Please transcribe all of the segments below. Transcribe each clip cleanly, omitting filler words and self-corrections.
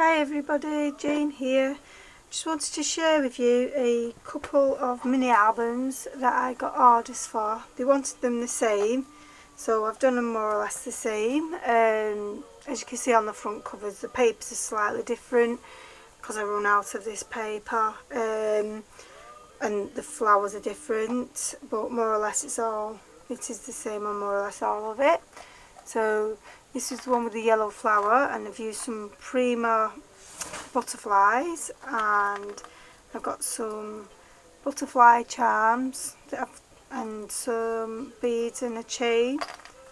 Hi everybody, Jane here. Just wanted to share with you a couple of mini albums that I got orders for. They wanted them the same, so I've done them more or less the same. As you can see on the front covers, the papers are slightly different because I run out of this paper, and the flowers are different, but more or less it is the same on more or less all of it. So this is the one with the yellow flower, and I've used some Prima butterflies, and I've got some butterfly charms and some beads and a chain,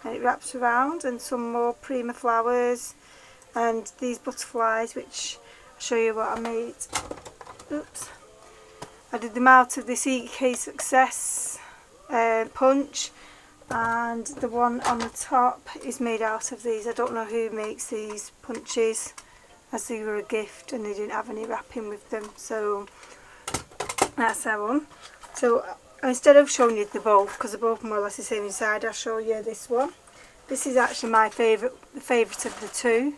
and it wraps around, and some more Prima flowers, and these butterflies, which I'll show you what I made. Oops. I did them out of this EK Success punch, and the one on the top is made out of these. I don't know who makes these punches, as they were a gift and they didn't have any wrapping with them, so that's that one. So instead of showing you the both, because they're both more or less the same inside, I'll show you this one. This is actually my favourite of the two,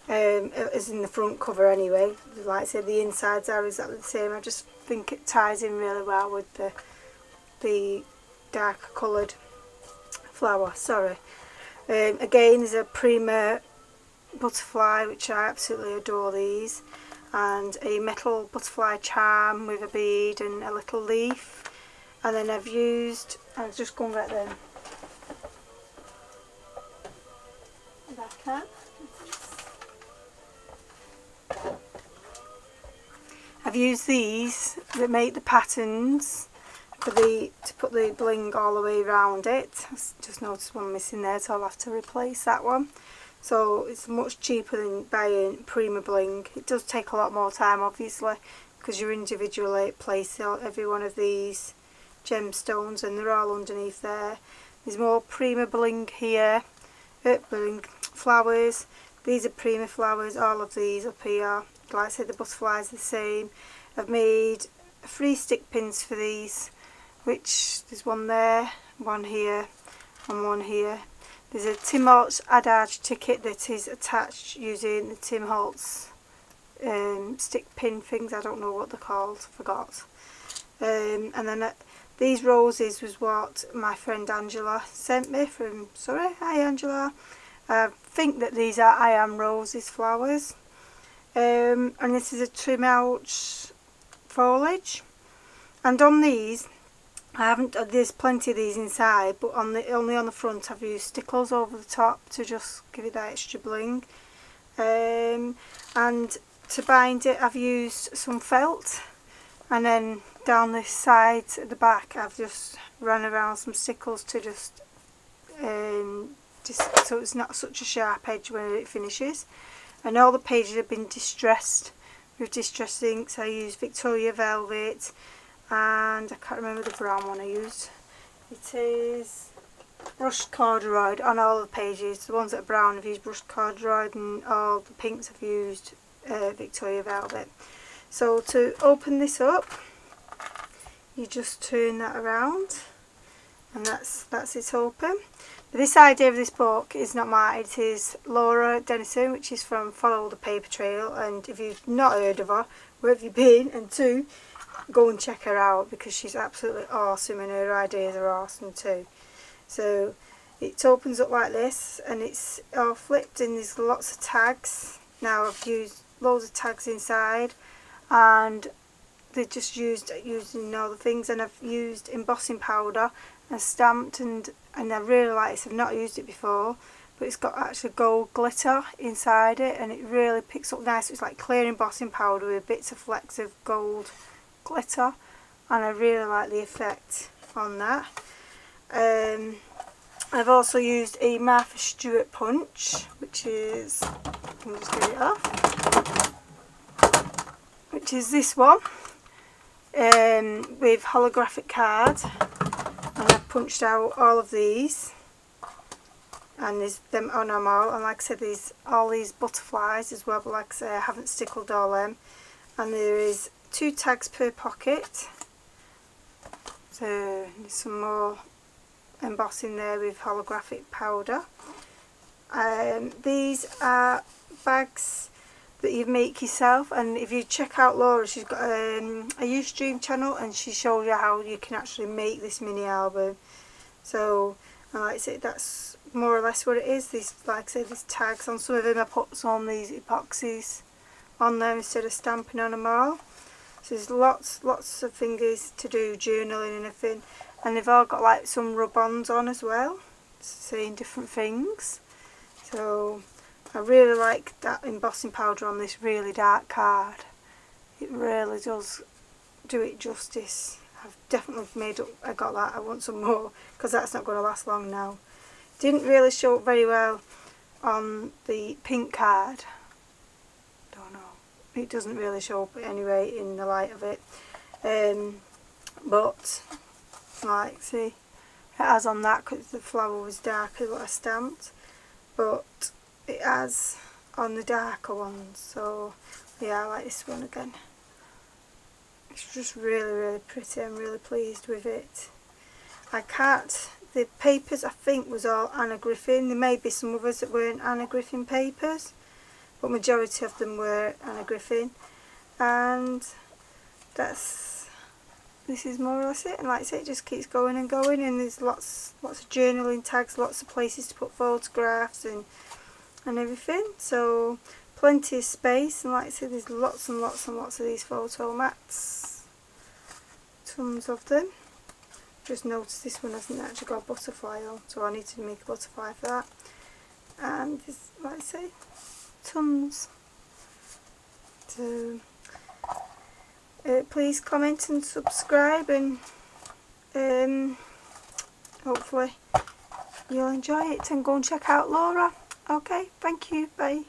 as in the front cover anyway. Like I said, the insides are exactly the same. I just think it ties in really well with the darker coloured flower. Sorry. Again, there's a Prima butterfly, which I absolutely adore these, and a metal butterfly charm with a bead and a little leaf. And then I'll just go and get them if I can. I've used these that make the patterns to put the bling all the way around it. I just noticed one missing there, so I'll have to replace that one. So it's much cheaper than buying Prima bling. It does take a lot more time, obviously, because you individually place every one of these gemstones, and they're all underneath there. There's more Prima bling here, bling flowers. These are Prima flowers, all of these up here. Like I said, the butterflies are the same. I've made 3 stick pins for these, which there's one there, one here, and one here. There's a Tim Holtz Adage ticket that is attached using the Tim Holtz stick pin things. I don't know what they're called, forgot. And then these roses was what my friend Angela sent me from, hi Angela. I think that these are I Am Roses flowers. And this is a trim ouch foliage. And on these, there's plenty of these inside, but only on the front I've used stickles over the top to just give it that extra bling. And to bind it, I've used some felt, and then down this side at the back I've just run around some stickles to just so it's not such a sharp edge when it finishes. And all the pages have been distressed with distress inks. I used Victoria Velvet, and I can't remember the brown one I used. It is brushed corduroy on all the pages. The ones that are brown I've used brushed corduroy, and all the pinks I've used Victoria Velvet. So to open this up, you just turn that around, and that's it open. This idea of this book is not mine, it is Laura Dennison, which is from Follow the Paper Trail, and if you've not heard of her, where have you been? And 2, go and check her out, because she's absolutely awesome and her ideas are awesome too. So it opens up like this, and it's all flipped, and there's lots of tags. Now I've used loads of tags inside, and they just using all the things, and I've used embossing powder and stamped, and I really like this. I've not used it before, but it's got actually gold glitter inside it, and it really picks up nice. It's like clear embossing powder with bits of flecks of gold glitter, and I really like the effect on that. I've also used a Martha Stewart punch, which is, let me just get it off, which is this one, with holographic card, and I've punched out all of these, and there's them on them all, and like I said, all these butterflies as well, but like I say, I haven't stickled all them, and there is 2 tags per pocket. So there's some more embossing there with holographic powder. These are bags that you make yourself. And if you check out Laura, she's got a Ustream channel, and she shows you how you can actually make this mini album. So like I said, that's more or less what it is. These, like I said, these tags on some of them, I put some of these epoxies on there instead of stamping on them all. So there's lots of things to do, journaling and everything, and they've all got like some rub-ons on as well, saying different things. So I really like that embossing powder on this really dark card. It really does do it justice. I've definitely made up, I got that, I want some more, because that's not going to last long now. Didn't really show up very well on the pink card. Don't know. It doesn't really show up anyway in the light of it. But, like, see, it has on that because the flower was darker what I stamped. But it has on the darker ones. So, yeah, I like this one again. It's just really pretty. I'm really pleased with it. The papers I think was all Anna Griffin. There may be some others that weren't Anna Griffin papers, but majority of them were Anna Griffin. And this is more or less it. And like I say, it just keeps going and going, and there's lots of journaling tags, lots of places to put photographs and everything. So plenty of space, and like I said, there's lots and lots of these photo mats. Tons of them. Just noticed this one hasn't actually got a butterfly on, so I need to make a butterfly for that. And there's, like I say, tons. So please comment and subscribe, and hopefully you'll enjoy it, and go and check out Laura. Okay, thank you, bye.